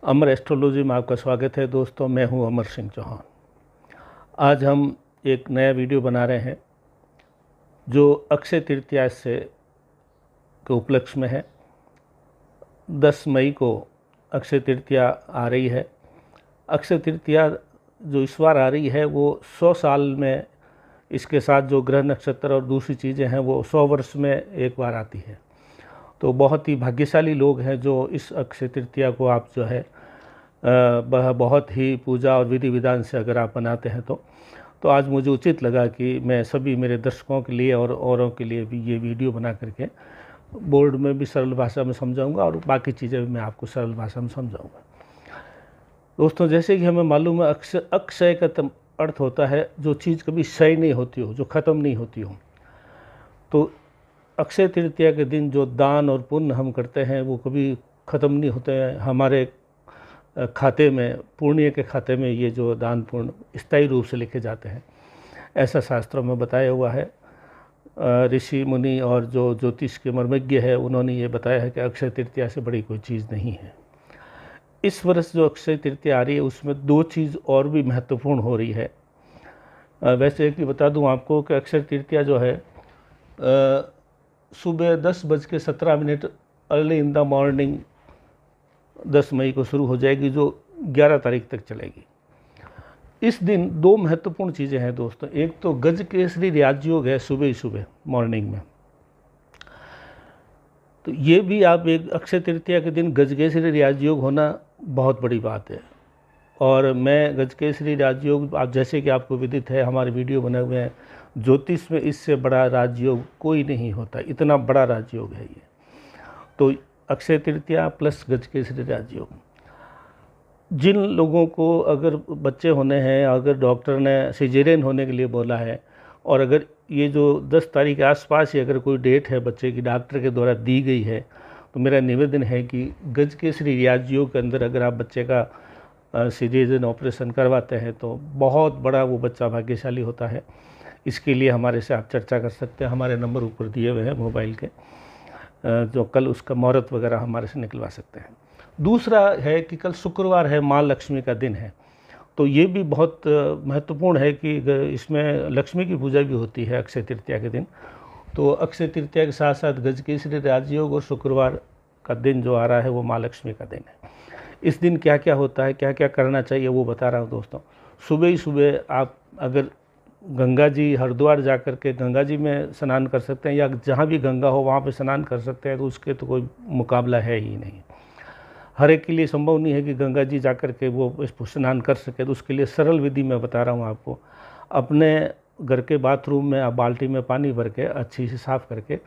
अमर astrology में आपका स्वागत है दोस्तों। मैं हूं अमर सिंह चौहान। आज हम एक नया वीडियो बना रहे हैं जो अक्षय तृतीया से के उपलक्ष्य में है। 10 मई को अक्षय तृतीया आ रही है। अक्षय तृतीया जो इस बार आ रही है वो 100 साल में, इसके साथ जो ग्रह नक्षत्र और दूसरी चीज़ें हैं वो 100 वर्ष में एक बार आती है। तो बहुत ही भाग्यशाली लोग हैं जो इस अक्षय तृतीया को आप जो है बहुत ही पूजा और विधि विधान से अगर आप बनाते हैं तो आज मुझे उचित लगा कि मैं सभी मेरे दर्शकों के लिए और औरों के लिए भी ये वीडियो बना करके बोर्ड में भी सरल भाषा में समझाऊंगा और बाकी चीज़ें भी मैं आपको सरल भाषा में समझाऊंगा। दोस्तों, जैसे कि हमें मालूम है अक्षय का अर्थ होता है जो चीज़ कभी क्षय नहीं होती हो, जो ख़त्म नहीं होती हो। तो अक्षय तृतीया के दिन जो दान और पुण्य हम करते हैं वो कभी ख़त्म नहीं होते हैं। हमारे खाते में, पुण्य के खाते में ये जो दान पुण्य स्थायी रूप से लिखे जाते हैं, ऐसा शास्त्रों में बताया हुआ है। ऋषि मुनि और जो ज्योतिष के मर्मज्ञ है उन्होंने ये बताया है कि अक्षय तृतीया से बड़ी कोई चीज़ नहीं है। इस वर्ष जो अक्षय तृतीया आ रही है उसमें 2 चीज़ और भी महत्वपूर्ण हो रही है। वैसे कि बता दूं आपको कि अक्षय तृतीया जो है सुबह 10:17 अर्ली इन द मॉर्निंग 10 मई को शुरू हो जाएगी, जो 11 तारीख तक चलेगी। इस दिन 2 महत्वपूर्ण चीज़ें हैं दोस्तों। एक तो गजकेसरी राजयोग है सुबह ही सुबह मॉर्निंग में। तो ये भी आप एक अक्षय तृतीया के दिन गजकेसरी राजयोग होना बहुत बड़ी बात है। और मैं गजकेसरी राजयोग, आप जैसे कि आपको विदित है, हमारे वीडियो बने हुए हैं, ज्योतिष में इससे बड़ा राजयोग कोई नहीं होता। इतना बड़ा राजयोग है ये। तो अक्षय तृतीया प्लस गजकेसरी राजयोग। जिन लोगों को अगर बच्चे होने हैं, अगर डॉक्टर ने सिजेरियन होने के लिए बोला है और अगर ये जो 10 तारीख के आसपास ही अगर कोई डेट है बच्चे की डॉक्टर के द्वारा दी गई है, तो मेरा निवेदन है कि गजकेसरी राजयोग के अंदर अगर आप बच्चे का सिजेरियन ऑपरेशन करवाते हैं तो बहुत बड़ा वो बच्चा भाग्यशाली होता है। इसके लिए हमारे से आप चर्चा कर सकते हैं। हमारे नंबर ऊपर दिए हुए हैं मोबाइल के, जो कल उसका मुहूर्त वगैरह हमारे से निकलवा सकते हैं। दूसरा है कि कल शुक्रवार है, माँ लक्ष्मी का दिन है। तो ये भी बहुत महत्वपूर्ण है कि इसमें लक्ष्मी की पूजा भी होती है अक्षय तृतीया के दिन। तो अक्षय तृतीया के साथ साथ गजकेसरी राजयोग और शुक्रवार का दिन जो आ रहा है वो माँ लक्ष्मी का दिन है। इस दिन क्या क्या होता है, क्या क्या करना चाहिए वो बता रहा हूँ दोस्तों। सुबह ही सुबह आप अगर गंगा जी, हरिद्वार जा कर के गंगा जी में स्नान कर सकते हैं या जहाँ भी गंगा हो वहाँ पे स्नान कर सकते हैं, तो उसके तो कोई मुकाबला है ही नहीं। हर एक के लिए संभव नहीं है कि गंगा जी जा कर के वो स्नान कर सके। तो उसके लिए सरल विधि मैं बता रहा हूँ आपको। अपने घर के बाथरूम में आप बाल्टी में पानी भर के अच्छी से साफ़ करके,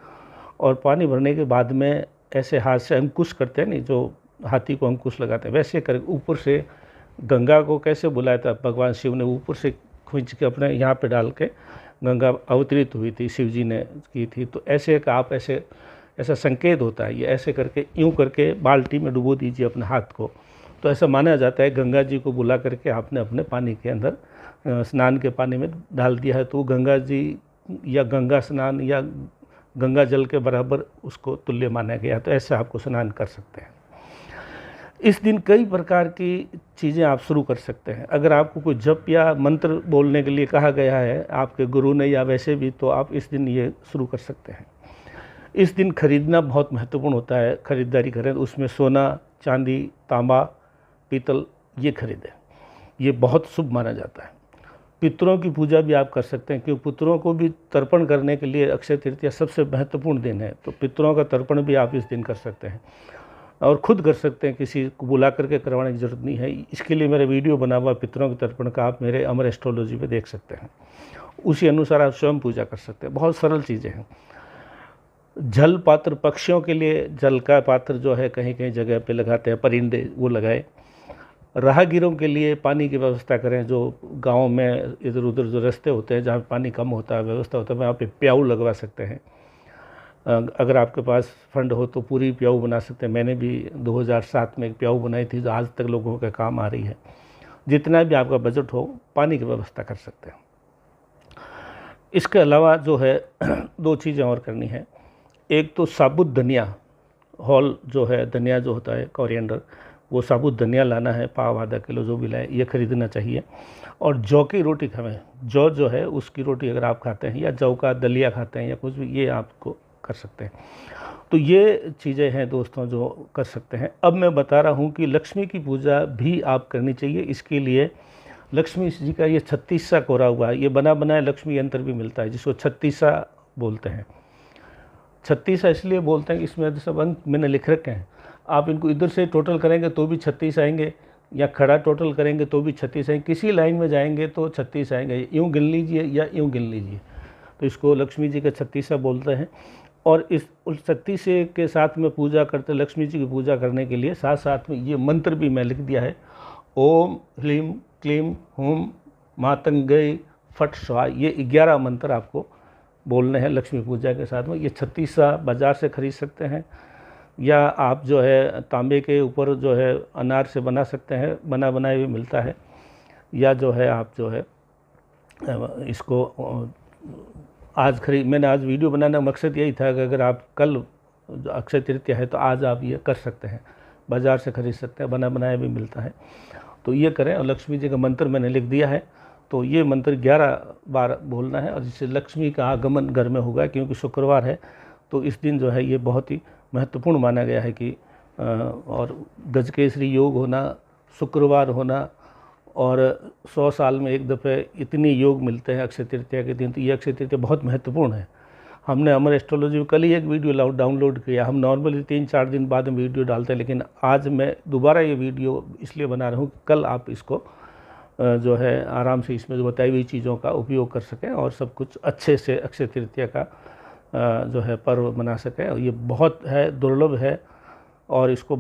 और पानी भरने के बाद में ऐसे हाथ से अंकुश करते हैं, नहीं जो हाथी को अंकुश लगाते हैं, वैसे कर ऊपर से गंगा को कैसे बुलाया था भगवान शिव ने, ऊपर से खींच के अपने यहाँ पे डाल के गंगा अवतरित हुई थी, शिव जी ने की थी। तो ऐसे का आप ऐसा संकेत होता है, ये ऐसे करके यूँ करके बाल्टी में डुबो दीजिए अपने हाथ को। तो ऐसा माना जाता है गंगा जी को बुला करके आपने अपने पानी के अंदर स्नान के पानी में डाल दिया है, तो गंगा जी या गंगा स्नान या गंगा जल के बराबर उसको तुल्य माना गया। तो ऐसे आपको स्नान कर सकते हैं। इस दिन कई प्रकार की चीज़ें आप शुरू कर सकते हैं। अगर आपको कोई जप या मंत्र बोलने के लिए कहा गया है आपके गुरु ने या वैसे भी, तो आप इस दिन ये शुरू कर सकते हैं। इस दिन खरीदना बहुत महत्वपूर्ण होता है। खरीदारी करें तो उसमें सोना, चांदी, तांबा, पीतल ये खरीदें। ये बहुत शुभ माना जाता है। पितरों की पूजा भी आप कर सकते हैं, क्योंकि पितरों को भी तर्पण करने के लिए अक्षय तृतीया सबसे महत्वपूर्ण दिन है। तो पितरों का तर्पण भी आप इस दिन कर सकते हैं और खुद कर सकते हैं, किसी को बुला करके करवाने की ज़रूरत नहीं है। इसके लिए मेरा वीडियो बना हुआ पितरों के तर्पण का, आप मेरे अमर एस्ट्रोलॉजी पे देख सकते हैं। उसी अनुसार आप स्वयं पूजा कर सकते हैं। बहुत सरल चीज़ें हैं। जल पात्र, पक्षियों के लिए जल का पात्र जो है कहीं कहीं जगह पे लगाते हैं, परिंदे वो लगाए। राहगीरों के लिए पानी की व्यवस्था करें। जो गाँव में इधर उधर जो रास्ते होते हैं जहाँ पानी कम होता है, व्यवस्था होता है, वहाँ पे प्याऊ लगवा सकते हैं। अगर आपके पास फंड हो तो पूरी प्याऊ बना सकते हैं। मैंने भी 2007 में एक प्याऊ बनाई थी जो आज तक लोगों के काम आ रही है। जितना भी आपका बजट हो, पानी की व्यवस्था कर सकते हैं। इसके अलावा जो है 2 चीज़ें और करनी है। एक तो साबुत धनिया, होल जो है धनिया जो होता है, कोरिएंडर, वो साबुत धनिया लाना है, पाव आधा किलो जो भी लाए ये खरीदना चाहिए। और जौ की रोटी खाएं, जौ जो है उसकी रोटी अगर आप खाते हैं या जौ का दलिया खाते हैं या कुछ भी, ये आपको कर सकते हैं। तो ये चीज़ें हैं दोस्तों जो कर सकते हैं। अब मैं बता रहा हूँ कि लक्ष्मी की पूजा भी आप करनी चाहिए। इसके लिए लक्ष्मी जी का ये 36सा कोरा हुआ है, ये बना बनाया लक्ष्मी यंत्र भी मिलता है जिसको 36सा बोलते हैं। 36सा इसलिए बोलते हैं कि इसमें सब अंक मैंने लिख रखे हैं, आप इनको इधर से टोटल करेंगे तो भी 36 आएंगे, या खड़ा टोटल करेंगे तो भी 36 आएंगे, किसी लाइन में जाएंगे तो 36 आएंगे, यूँ गिन लीजिए या यूँ गिन लीजिए। तो इसको लक्ष्मी जी का 36सा बोलते हैं। और इस 36 के साथ में पूजा करते, लक्ष्मी जी की पूजा करने के लिए साथ साथ में ये मंत्र भी मैं लिख दिया है। ओम ह्लीम क्लीम हुम मातंगई फट स्वाहा, ये 11 मंत्र आपको बोलने हैं लक्ष्मी पूजा के साथ में। ये 36सा बाज़ार से खरीद सकते हैं, या आप जो है तांबे के ऊपर जो है अनार से बना सकते हैं, बना बनाया भी मिलता है, या जो है आप जो है इसको आज मैंने आज वीडियो बनाने का मकसद यही था कि अगर आप कल अक्षय तृतीया है तो आज आप ये कर सकते हैं, बाज़ार से खरीद सकते हैं, बना बनाया भी मिलता है, तो ये करें। और लक्ष्मी जी का मंत्र मैंने लिख दिया है, तो ये मंत्र 11 बार बोलना है और जिससे लक्ष्मी का आगमन घर में होगा। क्योंकि शुक्रवार है तो इस दिन जो है ये बहुत ही महत्वपूर्ण माना गया है कि और गजकेसरी योग होना, शुक्रवार होना, और 100 साल में एक दफ़े इतनी योग मिलते हैं अक्षय तृतीया के दिन, तो ये अक्षय तृतीया बहुत महत्वपूर्ण है। हमने अमर एस्ट्रोलॉजी में कल ही एक वीडियो डाउनलोड किया। हम नॉर्मली 3-4 दिन बाद में वीडियो डालते हैं, लेकिन आज मैं दोबारा ये वीडियो इसलिए बना रहा हूँ कि कल आप इसको जो है आराम से इसमें जो बताई हुई चीज़ों का उपयोग कर सकें और सब कुछ अच्छे से अक्षय तृतीया का जो है पर्व मना सकें। और ये बहुत है दुर्लभ है और इसको